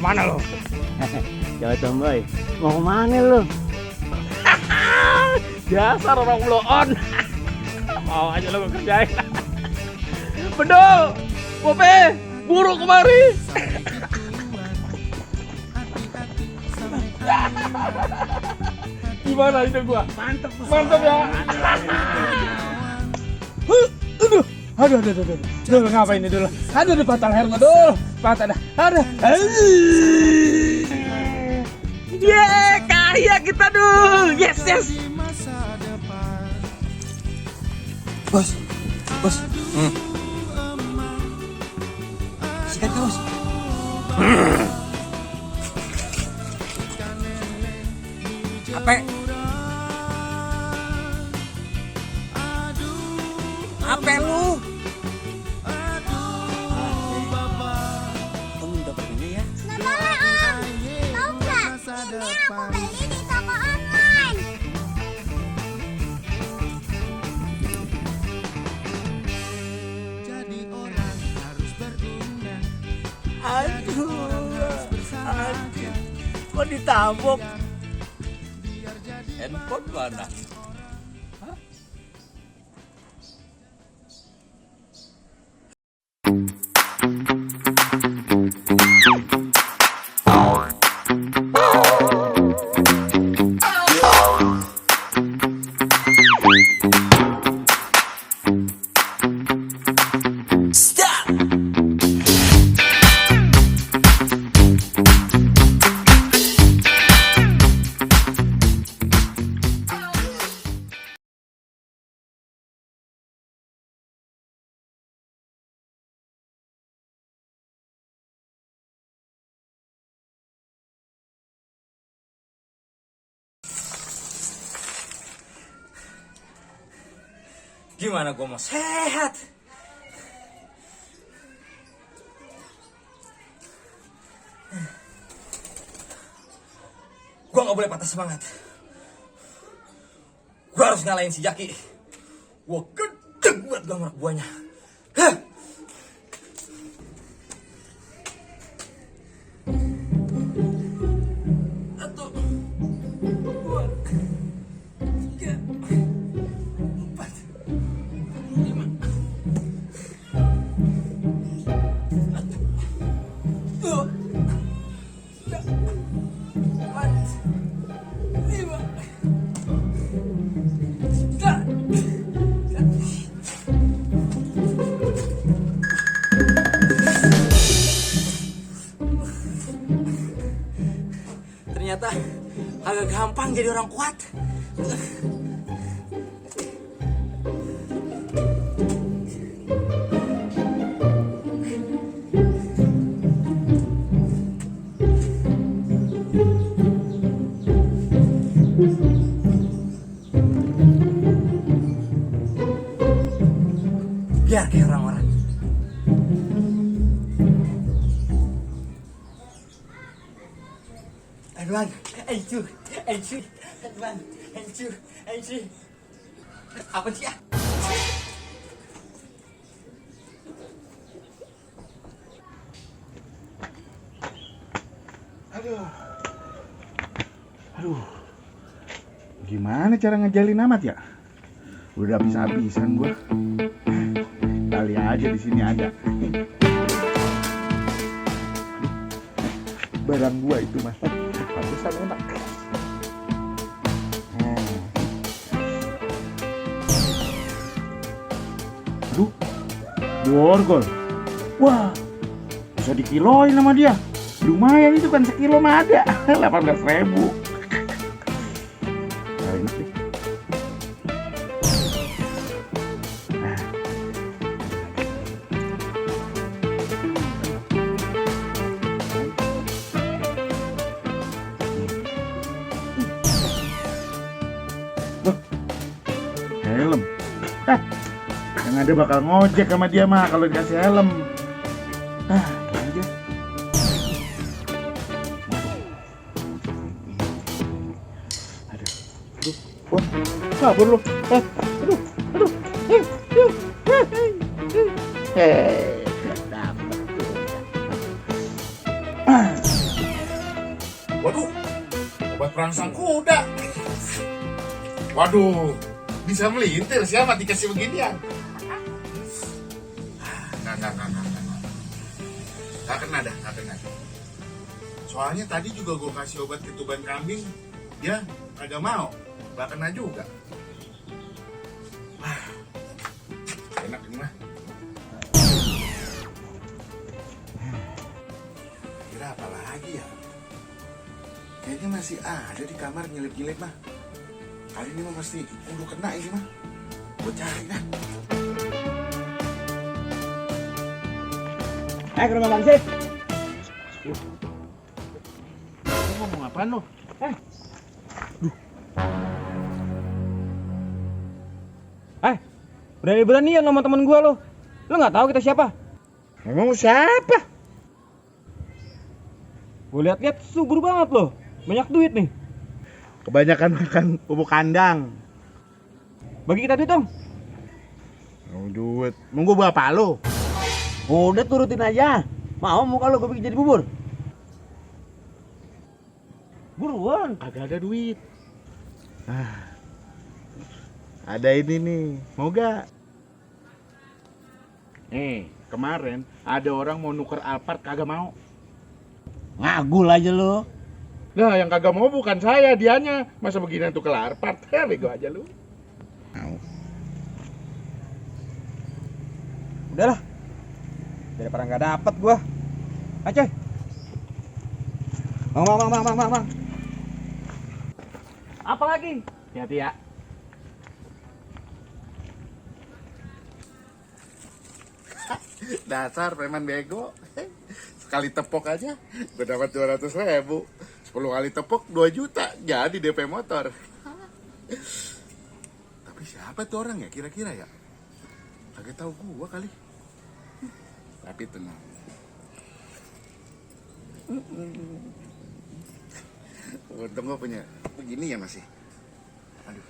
mana lo? Coba tomboy, mau kemana lu? Dasar orang blow on. Mau aja lo kerjain. Bedol, Bope, buru kemari. Gimana ide gua? Mantep ya. Aduh. Dul, ngapain ini dul? Aduh, patah leher gua dul. Patah dah. Aduh. Kaya kita dul. Yes. Bos. Sikat kaos. Apa lu? Om dapat ini ya? Nggak boleh om. Tahu nggak? Ini aku beli di toko online. Jadi orang harus berindah. Aduh, kok ditabok? Handphone mana? Gimana gua mau sehat? Gua gak boleh patah semangat. Gua harus ngalahin si Jaki. Gua gede buat gambar buahnya. Satu, dua, tiga, empat, lima. Satu, dua, tiga, empat, lima. Ternyata agak gampang jadi orang kuat. Biar kayak orang-orang. Aduan, encu. Aduan, encu. Apa sih ya? Aduh. Gimana cara ngejalin amat ya? Udah habis-habisan gua. Kali aja di sini ada. Barang gua itu mas. Pantesan enak. Aduh. Borgol. Wah. Bisa dikiloin sama dia. Lumayan itu kan sekilo mah ada. 18.000. Nah, ini sih. Helm. Yang ada bakal ngojek sama dia mah kalau dikasih helm. Aja. Aduh. Wah, kabur lu. Aduh. Dapat tuh. merangsang kuda. Waduh, bisa melintir siapa dikasih beginian? Nggak. Nggak kena dah. Soalnya tadi juga gue kasih obat ketuban kambing, dia kagak mau, nggak kena juga. Enak ini mah. Kira apa lagi ya? Kayaknya masih ada di kamar nyelip-nyelip mah. Kali ini mah pasti udah kena ini mah. Gue cari dah. Ke rumah Bang Sip. Lu ngomong apaan lu? Berani-berani ya sama temen gua lo. Lu nggak tahu kita siapa? Emang siapa? Gua lihat-lihat subur banget lo. Banyak duit nih. Kebanyakan makan pupuk kandang. Bagi kita duit dong. Mau duit. Mau gue berapa lo? Udah turutin aja. Mau muka lo gue bikin jadi bubur. Buruan. Kagak ada duit. Ada ini nih. Mau gak? Kemarin ada orang mau nuker Alphard kagak mau. Ngagul aja lo. Nah, yang kagak mau bukan saya, dianya. Masa beginian tuker Alphard? Bego aja lu. Mau. Udahlah. Daripada nggak dapet gua. Ayo. Mang. Apa lagi? Hati-hati ya. Dasar preman bego. Sekali tepok aja gue dapat 200.000. 10 kali tepok 2 juta. Jadi DP motor. Tapi siapa tuh orang ya kira-kira ya? Kagak tahu gua kali. Tapi tenang. Untung gua punya begini ya masih. Aduh.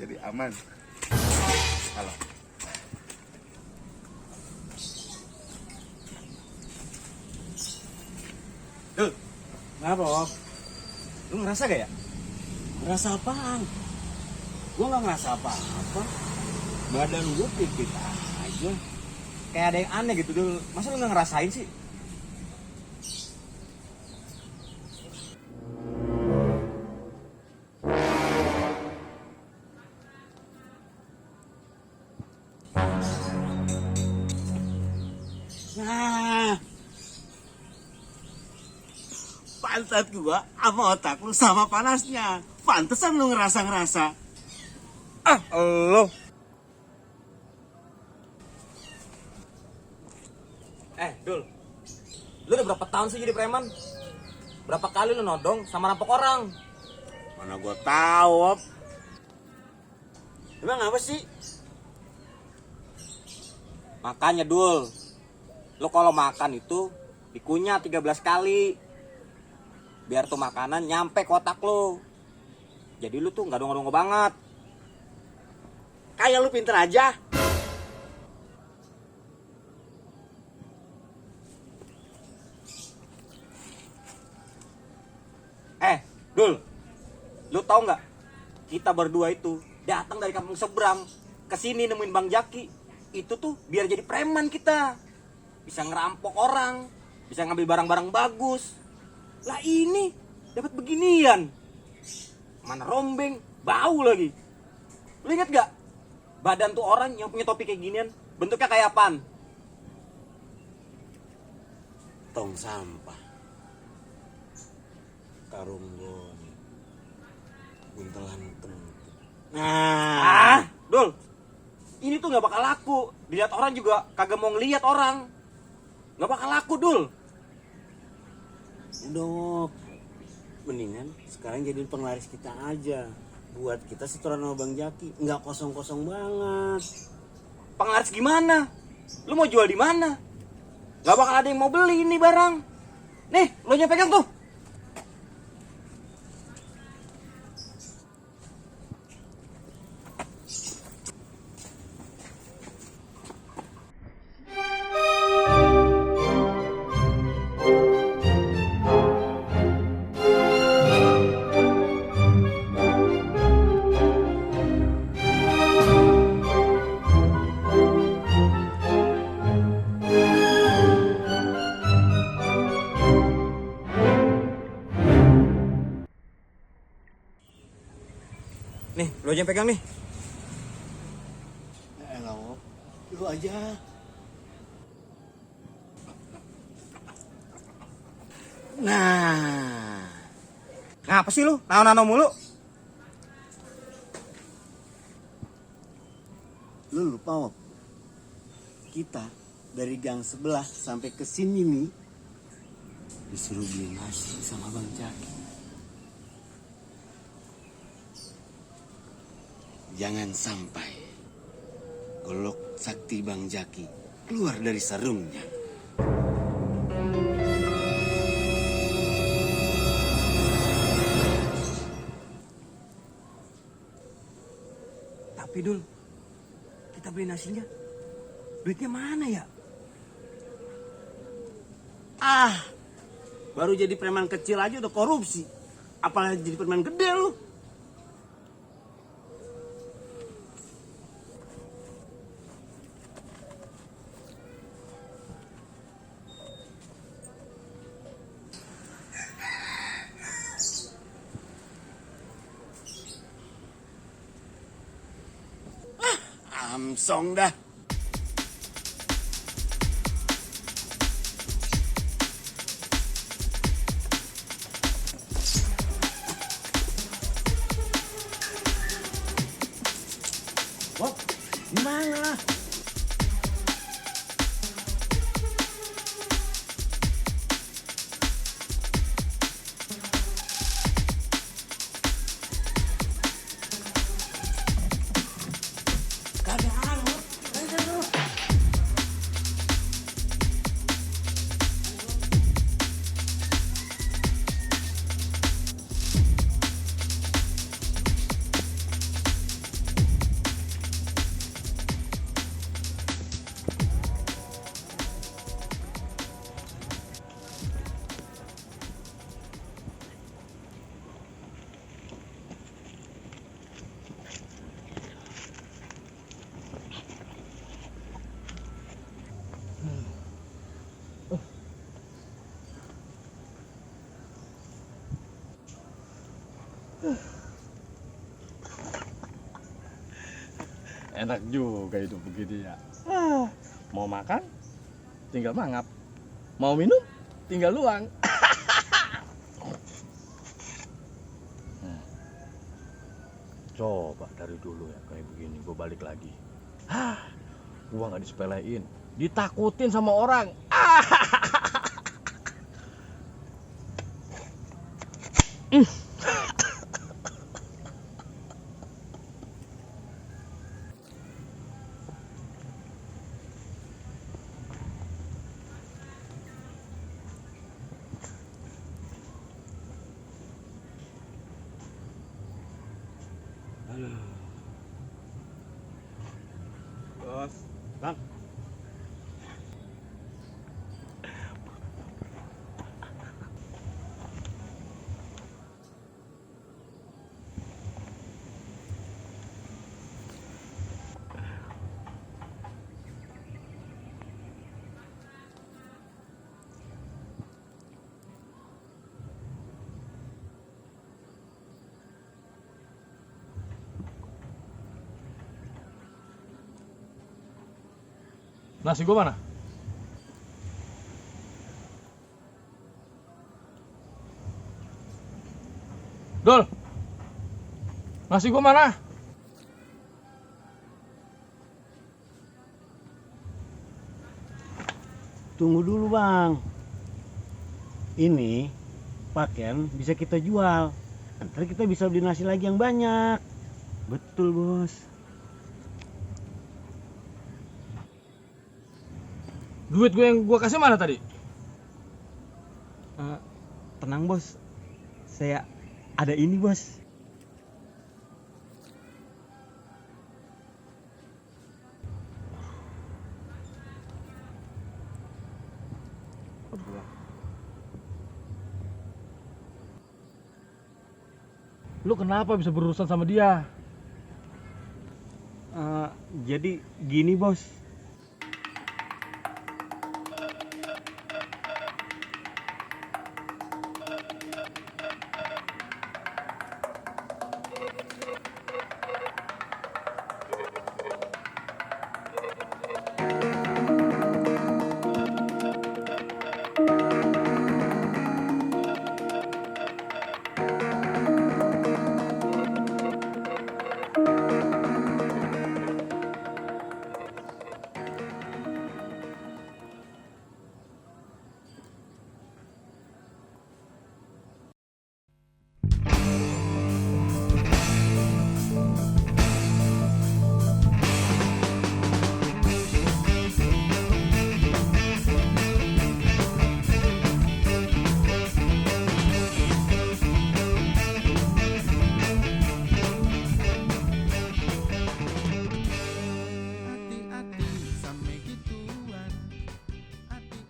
Jadi aman. Halo. Kenapa, Om? Lu ngerasa gak ya? Ngerasa apaan? Gua gak ngerasa apa-apa. Badan gua fit-fit aja. Kayak ada yang aneh gitu dulu. Masa lu gak ngerasain sih? Nah, pantat gua sama otak lu sama panasnya. Pantesan lu ngerasa-ngerasa. Lo. Dul. Lu udah berapa tahun sih jadi preman? Berapa kali lu nodong sama rampok orang? Mana gua tahu, Op. Emang apa sih? Makanya, Dul. Lu kalau makan itu dikunyah 13 kali. Biar tuh makanan nyampe ke otak lu. Jadi lu tuh gak dongo-dongo banget. Kayak lu pinter aja. Dul, lu tau gak? Kita berdua itu datang dari kampung seberang kesini nemuin Bang Jaki. Itu tuh biar jadi preman kita. Bisa ngerampok orang, bisa ngambil barang-barang bagus. Lah ini dapat beginian. Mana rombeng, bau lagi. Lu inget gak? Badan tuh orang yang punya topi kayak ginian bentuknya kayak apaan? Tong sampah. Karung goni. Buntelan kentut. Nah, Dul. Ini tuh gak bakal laku. Dilihat orang juga kagak mau ngeliat orang. Gak bakal laku, Dul. Udah, mendingan sekarang jadi penglaris kita aja. Buat kita setoran sama Bang Jaki. Nggak kosong-kosong banget. Penglaris gimana? Lu mau jual di mana? Nggak bakal ada yang mau beli ini barang. Nih, lu nya pegang tuh. Nih, lu aja yang pegang nih. Elah, lu aja. Nah. Ngapa sih lu? Nano-nano mulu. Lu lupa, Wop. Kita dari gang sebelah sampai ke sini nih disuruh beli nasi sama Bang Jaki. Jangan sampai golok sakti Bang Jaki keluar dari sarungnya. Tapi Dul, kita beli nasinya, duitnya mana ya? Baru jadi preman kecil aja udah korupsi. Apalagi jadi preman gede lu. Amsong dah. Wah, gimana? Enak juga hidup begini ya. Mau makan, tinggal mangap. Mau minum, tinggal luang. Coba dari dulu ya kayak begini, gue balik lagi. Gua nggak disepelein, ditakutin sama orang. Bos. Bang, nasi gua mana? Dol, nasi gua mana? Tunggu dulu, Bang. Ini pakaian bisa kita jual. Ntar kita bisa beli nasi lagi yang banyak. Betul, Bos. Duit gue yang gua kasih mana tadi? Tenang, Bos. Saya ada ini, Bos. Lu kenapa bisa berurusan sama dia? Jadi gini, Bos.